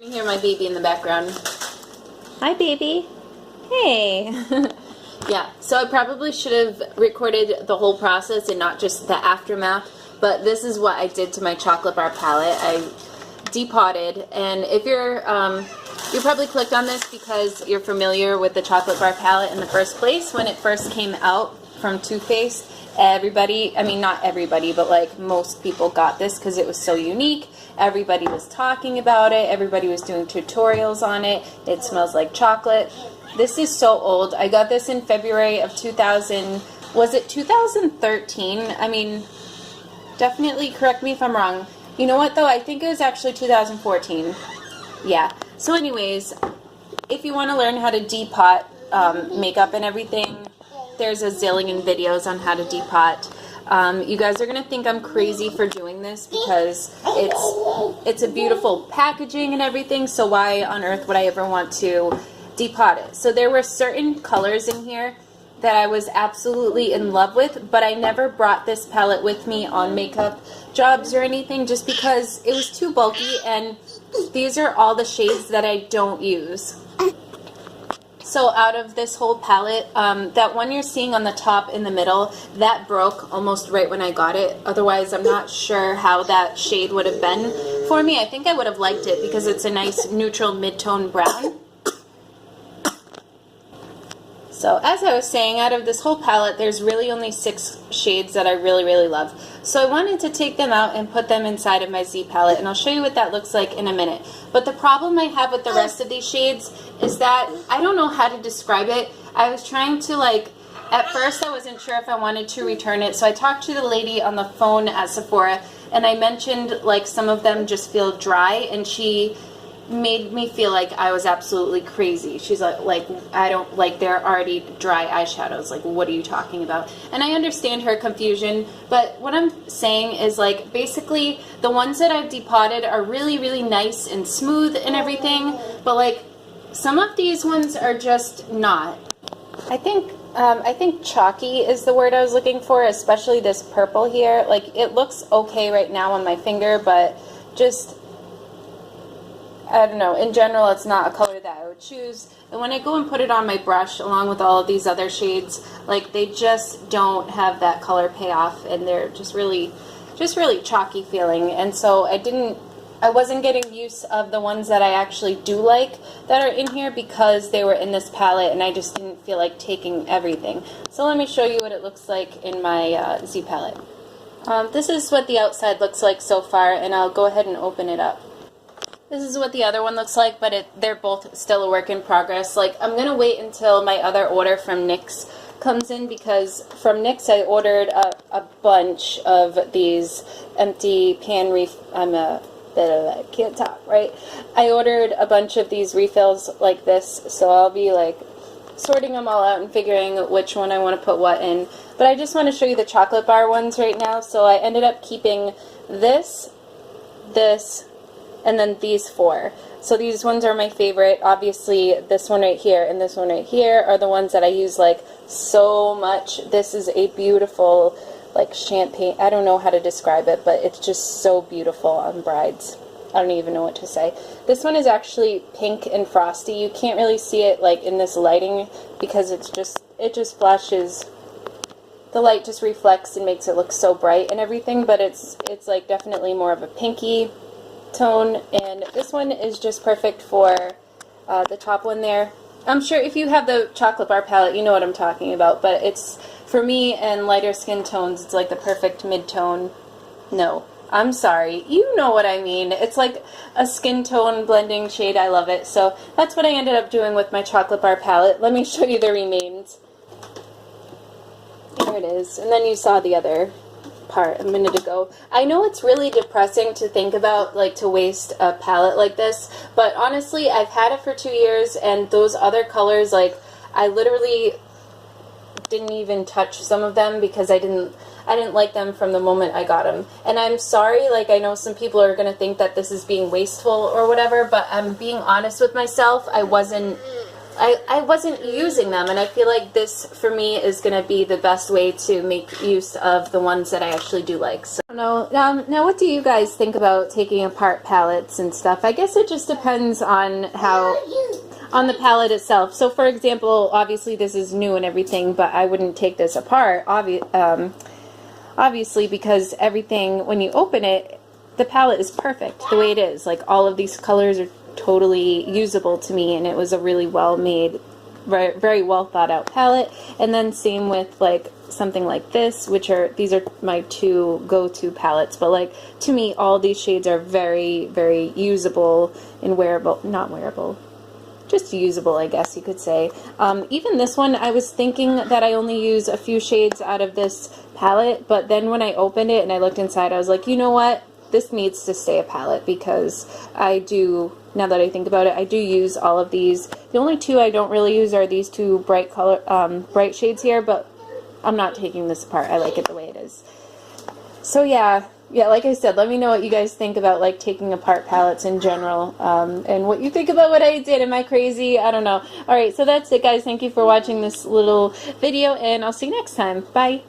You can hear my baby in the background. Hi, baby. Hey. Yeah, so I probably should have recorded the whole process and not just the aftermath, but this is what I did to my chocolate bar palette. I depotted, and if you're, you probably clicked on this because you're familiar with the chocolate bar palette in the first place. When it first came out from Too Faced, everybody, I mean not everybody, but like most people got this because it was so unique. Everybody was talking about it. Everybody was doing tutorials on it. It smells like chocolate. This is so old. I got this in February of 2000. Was it 2013? I mean, definitely correct me if I'm wrong. You know what though? I think it was actually 2014. Yeah. So anyways, if you want to learn how to depot makeup and everything, there's a zillion videos on how to depot. You guys are gonna think I'm crazy for doing this because it's a beautiful packaging and everything, so why on earth would I ever want to depot it? So there were certain colors in here that I was absolutely in love with, but I never brought this palette with me on makeup jobs or anything just because it was too bulky, and these are all the shades that I don't use. So out of this whole palette, that one you're seeing on the top in the middle, that broke almost right when I got it. Otherwise, I'm not sure how that shade would have been for me. I think I would have liked it because it's a nice neutral mid-tone brown. So as I was saying, out of this whole palette, there's really only 6 shades that I really, really love. So I wanted to take them out and put them inside of my Z palette, and I'll show you what that looks like in a minute. But the problem I have with the rest of these shades is that I don't know how to describe it. I was trying to, like, at first I wasn't sure if I wanted to return it, so I talked to the lady on the phone at Sephora, and I mentioned, like, some of them just feel dry, and she made me feel like I was absolutely crazy. She's like, I don't, like, they're already dry eyeshadows, like, what are you talking about? And I understand her confusion, but what I'm saying is, like, basically the ones that I've depotted are really, really nice and smooth and everything, but like some of these ones are just not. I think chalky is the word I was looking for, especially this purple here. Like, it looks okay right now on my finger, but just, I don't know, in general it's not a color that I would choose. And when I go and put it on my brush along with all of these other shades, like, they just don't have that color payoff, and they're just really chalky feeling. And so I wasn't getting use of the ones that I actually do like that are in here because they were in this palette, and I just didn't feel like taking everything. So let me show you what it looks like in my Z palette. This is what the outside looks like so far, and I'll go ahead and open it up. This is what the other one looks like, but they're both still a work in progress. Like, I'm going to wait until my other order from NYX comes in, because from NYX I ordered a bunch of these empty pan I can't talk, right? I ordered a bunch of these refills like this, so I'll be like sorting them all out and figuring which one I want to put what in. But I just want to show you the chocolate bar ones right now, so I ended up keeping this, and then these 4. So these ones are my favorite. Obviously, this one right here and this one right here are the ones that I use like so much. This is a beautiful, like, champagne, I don't know how to describe it, but it's just so beautiful on brides. I don't even know what to say. This one is actually pink and frosty. You can't really see it like in this lighting because it just flashes. The light just reflects and makes it look so bright and everything, but it's like definitely more of a pinky tone, and this one is just perfect for the top one there. I'm sure if you have the chocolate bar palette, you know what I'm talking about, but it's, for me and lighter skin tones, it's like the perfect mid-tone. No, I'm sorry. You know what I mean. It's like a skin tone blending shade. I love it. So that's what I ended up doing with my chocolate bar palette. Let me show you the remains. Here it is. And then you saw the other part a minute ago. I know it's really depressing to think about, like, to waste a palette like this, but honestly, I've had it for 2 years, and those other colors, like, I literally didn't even touch some of them because I didn't like them from the moment I got them. And I'm sorry, like, I know some people are gonna think that this is being wasteful or whatever, but I'm being honest with myself. I wasn't I wasn't using them, and I feel like this for me is going to be the best way to make use of the ones that I actually do like. So I don't know. Now what do you guys think about taking apart palettes and stuff? I guess it just depends on on the palette itself. So for example, obviously this is new and everything, but I wouldn't take this apart obviously, because everything, when you open it, the palette is perfect the way it is. Like, all of these colors are totally usable to me, and it was a really well made, very well thought out palette. And then same with like something like this, these are my two go-to palettes, but like to me all these shades are very, very usable and not wearable, just usable, I guess you could say. Even this one, I was thinking that I only use a few shades out of this palette, but then when I opened it and I looked inside, I was like, you know what? This needs to stay a palette, because I do, now that I think about it, I do use all of these. The only two I don't really use are these two bright bright shades here, but I'm not taking this apart. I like it the way it is. So yeah, like I said, let me know what you guys think about like taking apart palettes in general, and what you think about what I did. Am I crazy? I don't know. Alright, so that's it, guys. Thank you for watching this little video, and I'll see you next time. Bye.